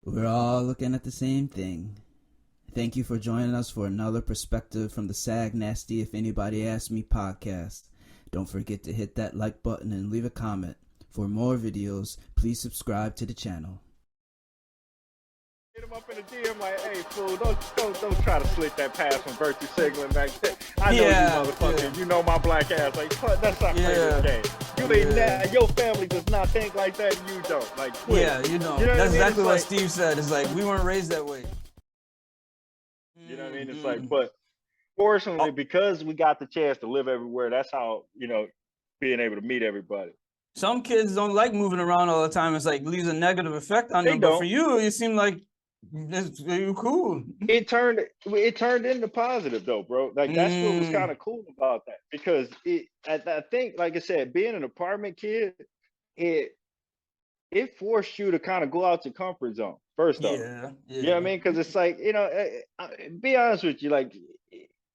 We're all looking at the same thing. Thank you for joining us for another perspective from the Sag Nasty If Anybody Asks Me podcast. Don't forget to hit that like button and leave a comment. For more videos, please subscribe to the channel. Hit him up in the DM like, hey, fool, don't try to slick that pass from virtue signaling back there. I know you motherfucker. You know my black ass. Like, fuck, that's not playing this game. You ain't your family does not think like that, and you don't. Like, quit. Yeah, you know what that's I mean? exactly what like, Steve said. It's like we weren't raised that way. You know what I mean? It's like, but fortunately, because we got the chance to live everywhere, that's how, being able to meet everybody. Some kids don't like moving around all the time. It's like leaves a negative effect on They them. don't. But for you, you seem like you cool. It turned into positive though, bro. Like that's what was kind of cool about that, because I think, like I said, being an apartment kid, it forced you to kind of go out your comfort zone first off. Yeah. You know what I mean? Because it's like, be honest with you, like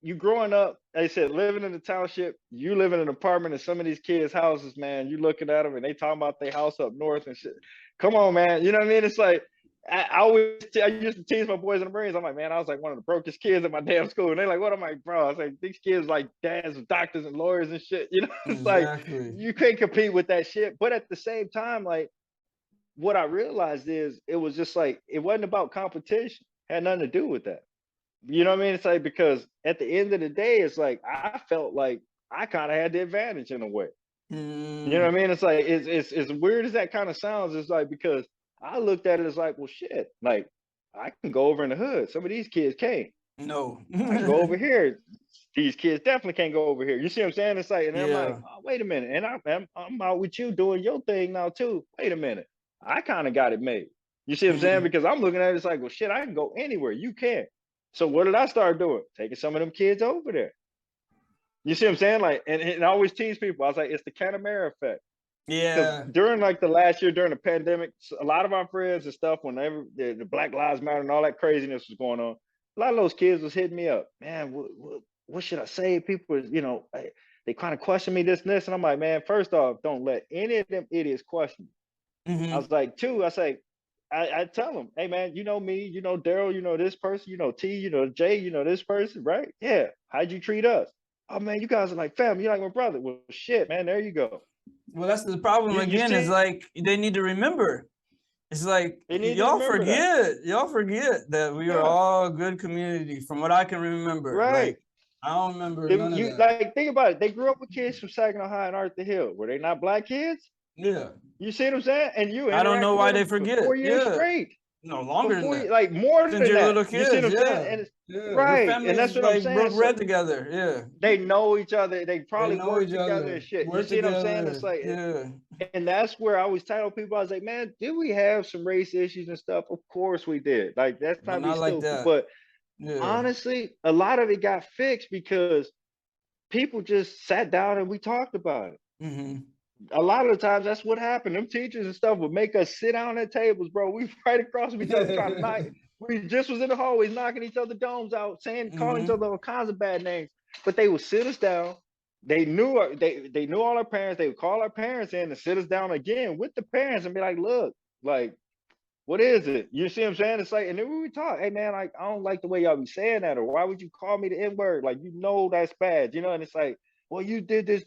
you growing up, like I said, living in the township, you live in an apartment in some of these kids' houses, man. You looking at them and they talking about their house up north and shit. Come on, man. You know what I mean? It's like I used to tease my boys in the Marines. I'm like, man, I was like one of the brokest kids at my damn school. And they're like, what am I, bro? I was like, these kids like dads, doctors, and lawyers and shit. You know, it's exactly. like you can't compete with that shit. But at the same time, like what I realized is it was just like it wasn't about competition. It had nothing to do with that. You know what I mean? It's like, because at the end of the day, it's like I felt like I kind of had the advantage in a way. You know what I mean? It's like it's as weird as that kind of sounds. It's like, because I looked at it as like, well, shit, like I can go over in the hood. Some of these kids can't. No. I can go over here. These kids definitely can't go over here. You see what I'm saying? It's like, and I'm like, oh, wait a minute. And I'm out with you doing your thing now too. Wait a minute. I kind of got it made. You see what I'm saying? Because I'm looking at it, it's like, well, shit, I can go anywhere. You can't. So what did I start doing? Taking some of them kids over there. You see what I'm saying? Like, and I always tease people. I was like, it's the Canamera effect. Yeah. During like the last year during the pandemic, a lot of our friends and stuff, whenever the Black Lives Matter and all that craziness was going on, a lot of those kids was hitting me up. Man, what should I say? People, they kind of question me this and this. And I'm like, man, first off, don't let any of them idiots question me. I was like, two, I tell them, hey man, you know me, you know Daryl, you know this person, you know T, you know Jay, you know this person, right? Yeah. How'd you treat us? Oh man, you guys are like family. You're like my brother. Well, shit, man, there you go. Well, that's the problem again. Is like they need to remember. It's like y'all forget that we are all a good community. From what I can remember, right? Like, I don't remember none of that. Like, think about it. They grew up with kids from Saginaw High and Arthur Hill. Were they not black kids? Yeah. You see what I'm saying? And I don't know why they forget. 4 years straight. No, longer than that. Like more than that. Little kids, you see what I'm saying? And right. And that's what like I'm saying. Broke bread together. Yeah. They know each other. They probably work together and shit. You see what I'm saying? It's like, and that's where I always tell people, I was like, man, did we have some race issues and stuff? Of course we did. Like, that's not me stupid. That. But honestly, a lot of it got fixed because people just sat down and we talked about it. A lot of the times that's what happened. Them teachers and stuff would make us sit down at tables, bro. We right across from each other trying to knock. We just was in the hallways knocking each other domes out, calling each other all kinds of bad names. But they would sit us down. They knew all our parents. They would call our parents in and sit us down again with the parents and be like, look, like, what is it? You see what I'm saying? It's like, and then we would talk, hey man, like, I don't like the way y'all be saying that, or why would you call me the N-word? Like, that's bad, and it's like, well, you did this.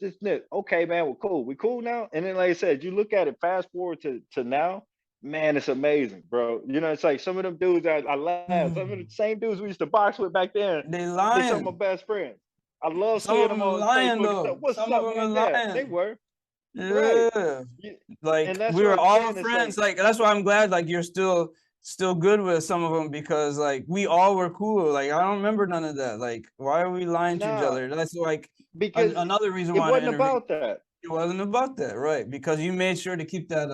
Okay, man, we're cool. We cool now? And then, like I said, you look at it, fast forward to now, man, it's amazing, bro. It's like some of them dudes, I laugh. Some of the same dudes we used to box with back then. They lying. They're some of my best friends. I love some seeing them on lying, Facebook. Though. What's some up, of them man? lying. They were. Yeah. Right. Like, we were all friends. Like, that's why I'm glad, like, you're still good with some of them, because, like, we all were cool. Like, I don't remember none of that. Like, why are we lying to each other? That's, like, because another reason why it wasn't about that. It wasn't about that, right? Because you made sure to keep that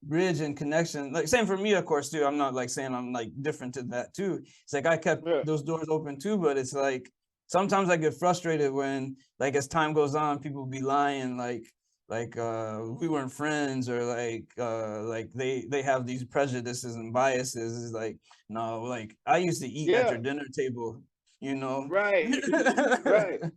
bridge and connection. Like, same for me, of course, too. I'm not like saying I'm like different to that too. It's like I kept those doors open too, but it's like sometimes I get frustrated when, like, as time goes on, people be lying like we weren't friends, or like they have these prejudices and biases. It's like, no, like, I used to eat at your dinner table, Right.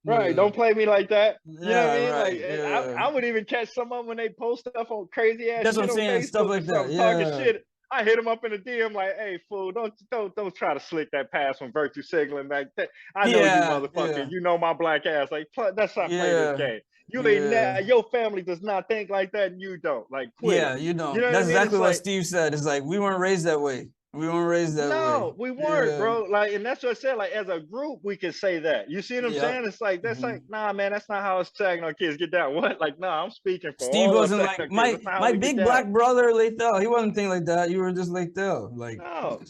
Right. Don't play me like that. You know what I mean? Like, I would even catch some of them when they post stuff on crazy ass. That's what I'm saying. Stuff like that. Talking shit. I hit him up in the DM like, hey, fool, don't try to slick that pass from virtue signaling back. I know you motherfucker. You know my black ass. Like, that's not play this game. You ain't your family does not think like that, and you don't. Like, quit. Yeah, you don't. You know that's exactly what Steve said. It's like we weren't raised that way. We weren't raised that way. No, we weren't, bro. Like, and that's what I said. Like, as a group, we can say that. You see what I'm saying? It's like that's like, nah, man, that's not how Saginaw kids get down. What? Like, nah, I'm speaking for Steve wasn't like my big black brother Lathel. He wasn't thinking like that. You were just Lathel. Like, no.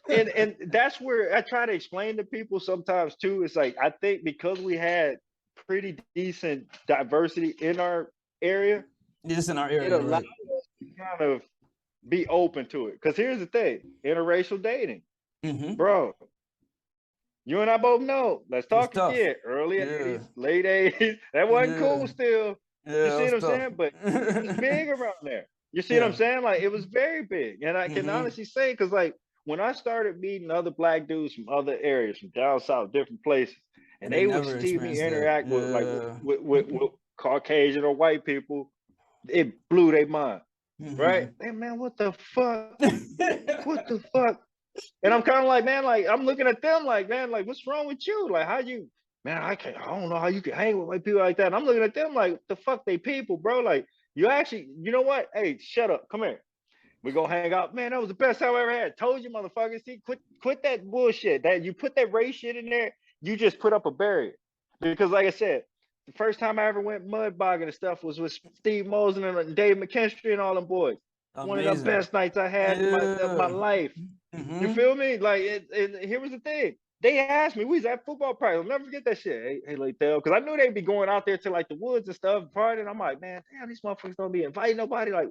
and that's where I try to explain to people sometimes too. It's like I think because we had pretty decent diversity in our area. Just in our area, it allowed us to kind of be open to it. Because here's the thing, interracial dating, bro, you and I both know, let's talk again, early 80s, late 80s, that wasn't cool still. You see what I'm saying? But it was big around there. You see what I'm saying? Like, it was very big. And I can honestly say, because like when I started meeting other black dudes from other areas, from down south, different places, and they would see me interact with like with Caucasian or white people, it blew their mind. Right? Hey man, what the fuck? What the fuck? And I'm kind of like, man, like I'm looking at them like, man, like what's wrong with you? Like how you, man, I don't know how you can hang with white people like that. And I'm looking at them like, the fuck they people, bro. Like you actually, you know what? Hey, shut up. Come here. We gonna hang out. Man, that was the best time I ever had. Told you, motherfuckers. See, quit that bullshit. That you put that race shit in there, you just put up a barrier. Because like I said, the first time I ever went mud bogging and stuff was with Steve Mosen and Dave McKinstry and all them boys. Amazing. One of the best nights I had in my life. You feel me? Like, here was the thing. They asked me, we was at football practice. I'll never forget that shit. Hey, Lathel, because I knew they'd be going out there to like the woods and stuff, partying. And I'm like, man, damn, these motherfuckers don't be inviting nobody. Like,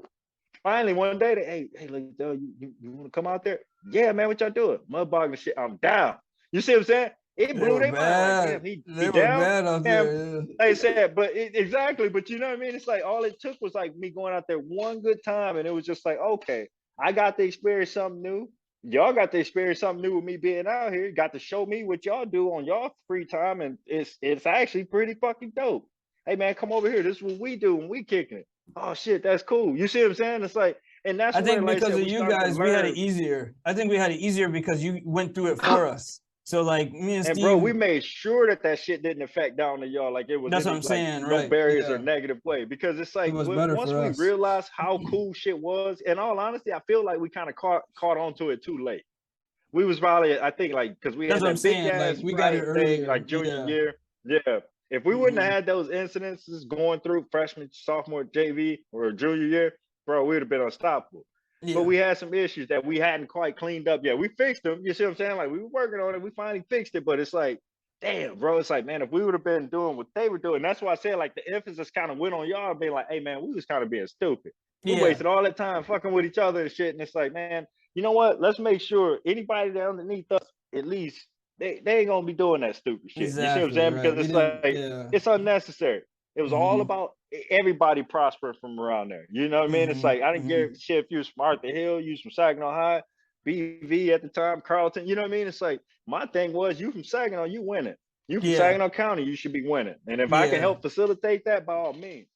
finally one day, hey, Lathel, you want to come out there? Yeah, man, what y'all doing? Mud bogging shit. I'm down. You see what I'm saying? It blew their mind. Like, damn, he down. Bad out there. Like I said, but exactly. But you know what I mean? It's like all it took was like me going out there one good time, and it was just like, okay, I got to experience something new. Y'all got to experience something new with me being out here. Got to show me what y'all do on y'all free time, and it's actually pretty fucking dope. Hey man, come over here. This is what we do when we kicking it. Oh shit, that's cool. You see what I'm saying? It's like, and that's I think because of you guys, we had it easier. I think we had it easier because you went through it for us. So like me and Steve, bro, we made sure that shit didn't affect down to y'all. Like it was. That's what I'm saying, right? No barriers or negative way, because it's like once we realized how cool shit was. In all honesty, I feel like we kind of caught onto it too late. We was probably, I think, like because we had that big ass we got it early, like junior year. Yeah, if we wouldn't have had those incidences going through freshman, sophomore, JV, or junior year, bro, we'd have been unstoppable. Yeah. But we had some issues that we hadn't quite cleaned up yet. We fixed them. You see what I'm saying? Like we were working on it. We finally fixed it. But it's like, damn, bro. It's like, man, if we would have been doing what they were doing, that's why I said like the emphasis kind of went on y'all being like, hey man, we was kind of being stupid. We wasted all that time fucking with each other and shit. And it's like, man, you know what? Let's make sure anybody that underneath us, at least they ain't gonna be doing that stupid shit. Exactly, you see what I'm saying? Because it's like it's unnecessary. It was all about everybody prospering from around there. You know what I mean? It's like I didn't give a shit if you was from Arthur Hill, you was from Saginaw High, BV at the time, Carlton. You know what I mean? It's like my thing was, you from Saginaw, you winning. You from Saginaw County, you should be winning. And if I can help facilitate that, by all means.